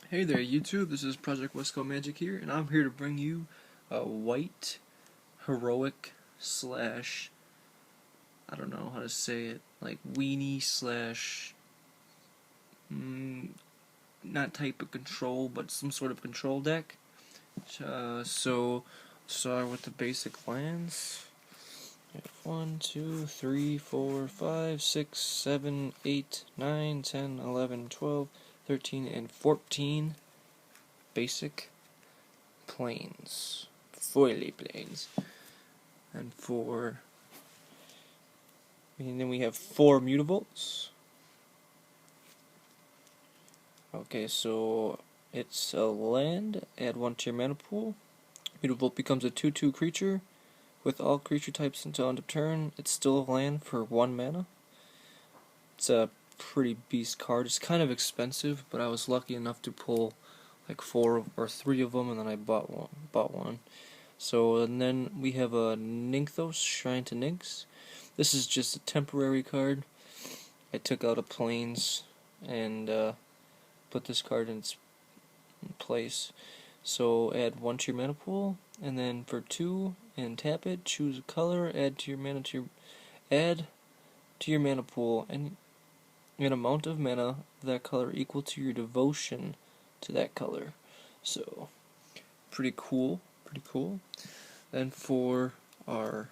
Hey there YouTube, this is Project Westco Magic here, and I'm here to bring you a white, heroic, slash, I don't know how to say it, like weenie slash, not type of control, but some sort of control deck. So, start with the basic lands. We have 1, 2, 3, 4, 5, 6, 7, 8, 9, 10, 11, 12, 13, and 14 basic planes, foily planes, and then we have 4 mutavolts. Okay, so it's a land, add 1 to your mana pool. Mutavolt becomes a 2/2 creature with all creature types until end of turn. It's still a land for 1 mana. It's a pretty beast card. It's kind of expensive, but I was lucky enough to pull like 4 or 3 of them, and then I bought one. So, and then we have a Nynthos, Shrine to Nynx. This is just a temporary card. I took out a Plains and put this card in its place. So add 1 to your mana pool, and then for 2, and tap it, choose a color, add to your mana pool, and an amount of mana of that color equal to your devotion to that color. So, pretty cool. Then for our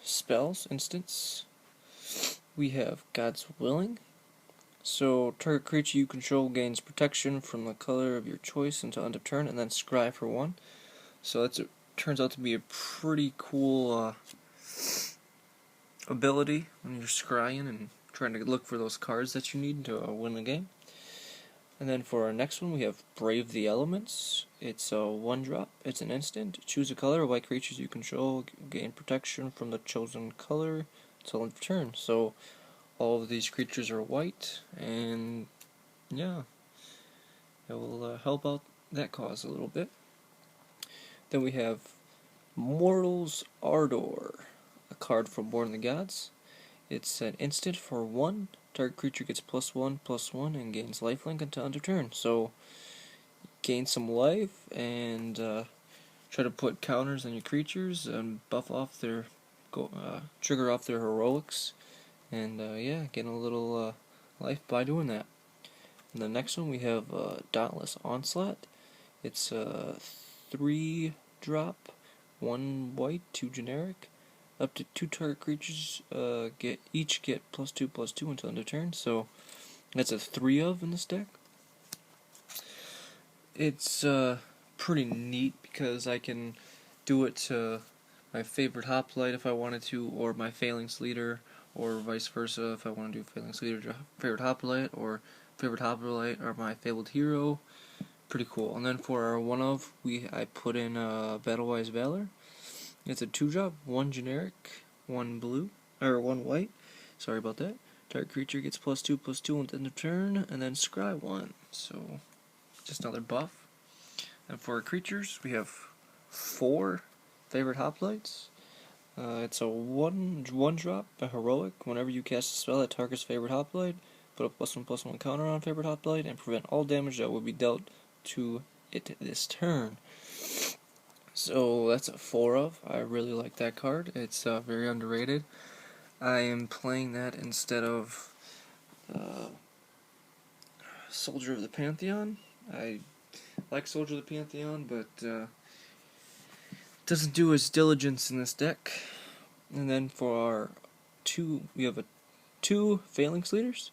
spells instance, we have God's Willing. So, target creature you control gains protection from the color of your choice until end of turn, and then scry for 1. So it turns out to be a pretty cool ability when you're scrying and trying to look for those cards that you need to win the game. And then for our next one, we have Brave the Elements. It's a 1-drop. It's an instant. Choose a color. White creatures you control gain protection from the chosen color until end of turn. So all of these creatures are white, and yeah, it will help out that cause a little bit. Then we have Mortal's Ardor, a card from Born of the Gods. It's an instant for 1. Target creature gets +1/+1 and gains lifelink until end of turn. So, gain some life and try to put counters on your creatures and buff off their, trigger off their heroics, and yeah, get a little life by doing that. And the next one we have Dauntless Onslaught. It's a 3-drop, 1 white, 2 generic. Up to 2 target creatures get +2/+2 until end of turn. So that's a 3 of in this deck. It's pretty neat because I can do it to my favorite hoplite if I wanted to, or my Phalanx leader, or vice versa if I want to do Phalanx leader to favorite hoplite, or favorite hoplite or my fabled hero. Pretty cool. And then for our one of, I put in Battlewise Valor. It's a 2-drop, 1 generic, 1 blue, or 1 white. Sorry about that. Target creature gets +2/+2 at the end of turn, and then scry 1. So, just another buff. And for our creatures, we have 4 favorite hoplites. It's a 1-drop, a heroic. Whenever you cast a spell that targets favorite hoplite, put a +1/+1 counter on favorite hoplite, and prevent all damage that would be dealt to it this turn. So that's a 4 of. I really like that card. It's very underrated. I am playing that instead of Soldier of the Pantheon. I like Soldier of the Pantheon, but doesn't do its diligence in this deck. And then for our 2, we have 2 Phalanx leaders.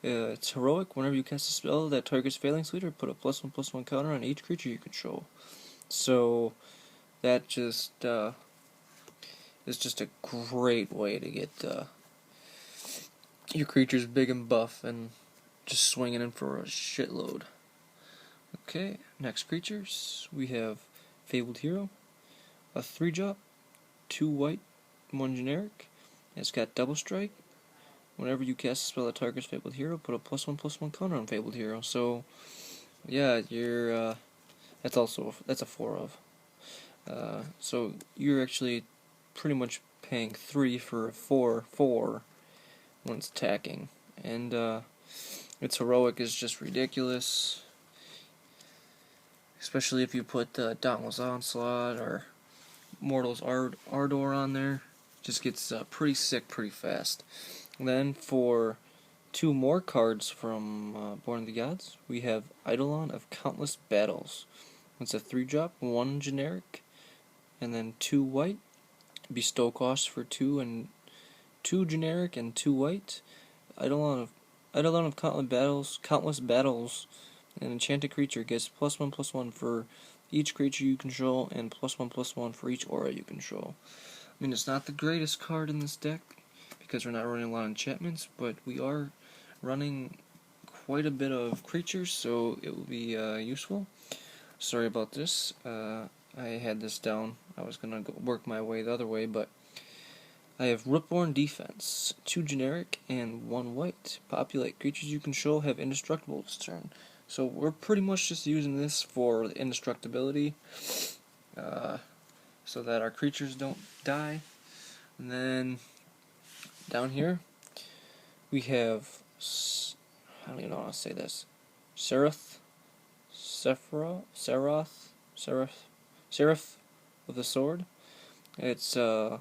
It's heroic. Whenever you cast a spell that targets Phalanx leader, put a +1/+1 counter on each creature you control. So that just is just a great way to get your creatures big and buff and just swinging in for a shitload. Okay, next creatures, we have Fabled Hero, a 3-drop, 2 white, 1 generic. It's got double strike. Whenever you cast a spell that targets Fabled Hero, put a +1/+1 counter on Fabled Hero. So yeah, that's a 4 of. So you're actually pretty much paying 3 for a 4/4 when it's attacking, and Its heroic is just ridiculous, especially if you put Dauntless Onslaught or Mortal's Ardor on there. Just gets pretty sick pretty fast. And then for two more cards from Born of the Gods, we have Eidolon of Countless Battles. It's a 3-drop, 1 generic, and then 2 white. Bestow cost for 2 and 2 generic and 2 white. Eidolon of Countless Battles. An enchanted creature gets +1/+1 for each creature you control, and +1/+1 for each aura you control. I mean, it's not the greatest card in this deck, because we're not running a lot of enchantments, but we are running quite a bit of creatures, so it will be useful. Sorry about this. I had this down. I was going to work my way the other way, but I have Rootborn Defense, 2 generic and 1 white. Populate. Creatures you control have indestructible this turn. So we're pretty much just using this for the indestructibility, so that our creatures don't die. And then down here we have, I don't even know how to say this, Seraph of the Sword. It's a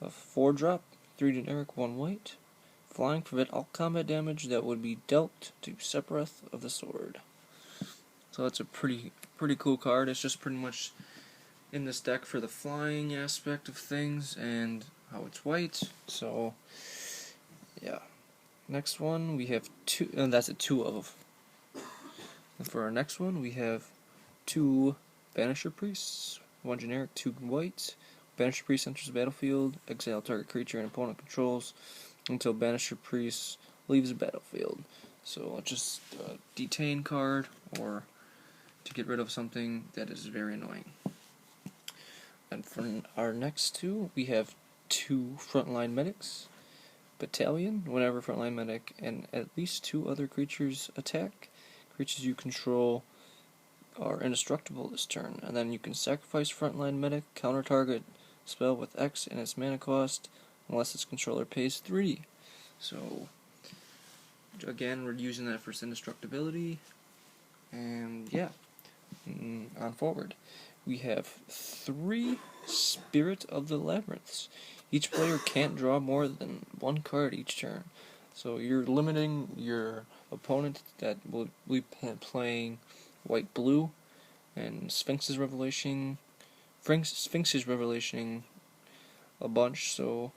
4-drop, 3 generic, 1 white. Flying, prevent all combat damage that would be dealt to Sephiroth of the Sword. So that's a pretty cool card. It's just pretty much in this deck for the flying aspect of things and how it's white. So yeah. Next one we have 2, and that's a 2 of. And for our next one we have 2 Banisher Priests, 1 generic, 2 white. Banisher Priest enters the battlefield, exile target creature and opponent controls until Banisher Priest leaves the battlefield. So just a detain card, or to get rid of something that is very annoying. And for our next 2, we have 2 Frontline Medics. Battalion, whenever Frontline Medic and at least 2 other creatures attack, creatures you control are indestructible this turn. And then you can sacrifice Frontline Medic, counter target spell with X and its mana cost, unless its controller pays 3. So again, we're using that for indestructibility. And yeah, on forward. We have 3 Spirit of the Labyrinths. Each player can't draw more than 1 card each turn. So you're limiting your opponent that will be playing white-blue, and Sphinx is Revelation a bunch, so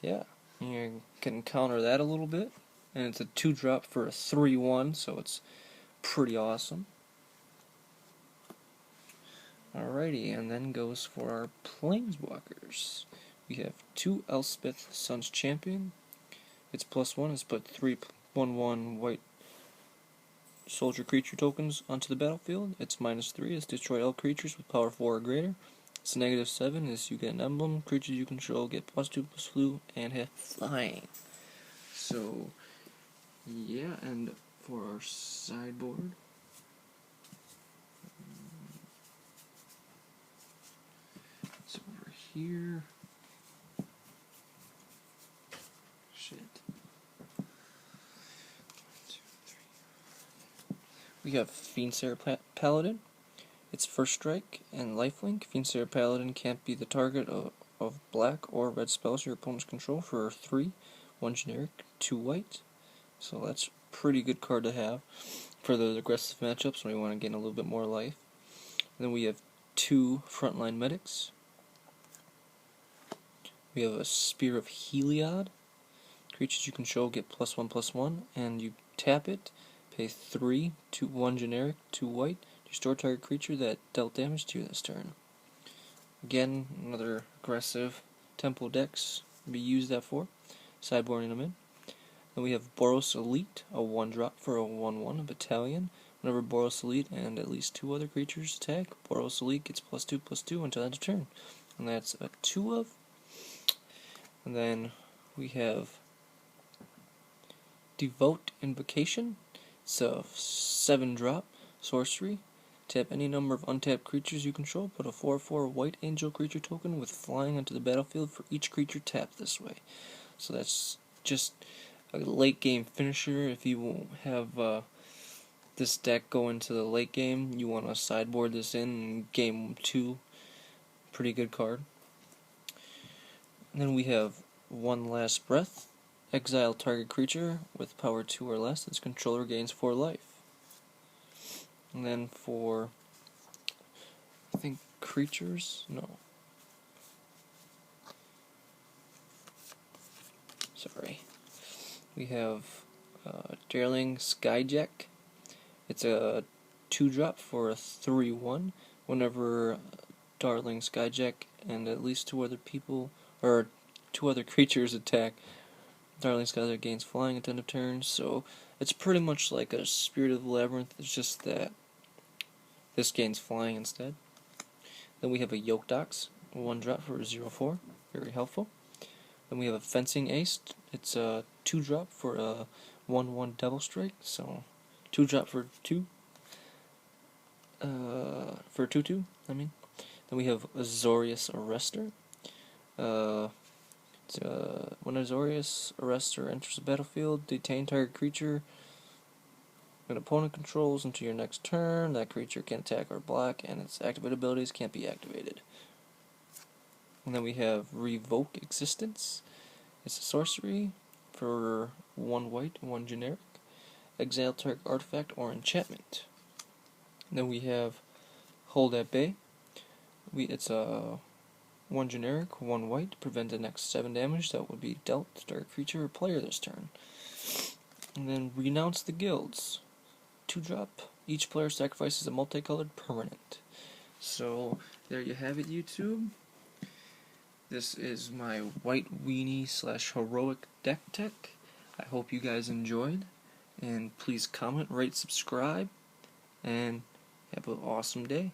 yeah, you can counter that a little bit. And it's a 2-drop for a 3/1, so it's pretty awesome. Alrighty, and then goes for our Planeswalkers. We have 2 Elspeth Sun's Champion. Its +1 is put 3 1/1 white soldier creature tokens onto the battlefield. Its -3 is destroy all creatures with power 4 or greater. Its -7 is you get an emblem. Creatures you control get +2/+2 and have flying. So yeah, and for our sideboard, it's over here. Shit. 1, 2, 3. We have Fiendseer Paladin. It's first strike and lifelink. Fiendseer Paladin can't be the target of black or red spells your opponents control for 3, 1 generic, 2 white. So that's a pretty good card to have for the aggressive matchups when we want to gain a little bit more life. And then we have 2 Frontline Medics. We have a Spear of Heliod. Creatures you control get +1/+1, and you tap it, pay 3, 2, 1 generic, 2 white, restore target creature that dealt damage to you this turn. Again, another aggressive tempo decks we use that for, sideboarding them in. Then we have Boros Elite, a 1-drop for a 1/1, a Battalion. Whenever Boros Elite and at least 2 other creatures attack, Boros Elite gets +2/+2 until end of turn. And that's a 2 of. And then we have Devote Invocation. It's a 7-drop sorcery. Tap any number of untapped creatures you control. Put a 4/4 white angel creature token with flying onto the battlefield for each creature tapped this way. So that's just a late game finisher. If you have this deck go into the late game, you want to sideboard this in game 2. Pretty good card. And then we have One Last Breath. Exile target creature with power 2 or less. Its controller gains 4 life. And then for, I think, creatures? No. Sorry. We have Darling Skyjack. It's a 2-drop for a 3/1. Whenever Darling Skyjack and at least 2 other people, or 2 other creatures attack, Darling Skyjack gains flying at the end of turn. So it's pretty much like a Spirit of the Labyrinth. It's just that this gains flying instead. Then we have a Yoke Dox, 1-drop for a 0/4. Very helpful. Then we have a Fencing Ace. It's a 2-drop for a 1/1 Devil Strike. So 2-drop for 2. For 2/2, I mean. Then we have Azorius Arrestor. When Azorius Arrestor enters the battlefield, detain target creature an opponent controls until your next turn. That creature can attack or block, and its activated abilities can't be activated. And then we have Revoke Existence. It's a sorcery for 1 white, 1 generic. Exile target artifact or enchantment. And then we have Hold at Bay. It's a 1 generic, 1 white, prevent the next 7 damage that would be dealt to target creature or player this turn. And then Renounce the Guilds. 2-drop. Each player sacrifices a multicolored permanent. So there you have it, YouTube. This is my White Weenie / Heroic deck tech. I hope you guys enjoyed. And please comment, rate, subscribe, and have an awesome day.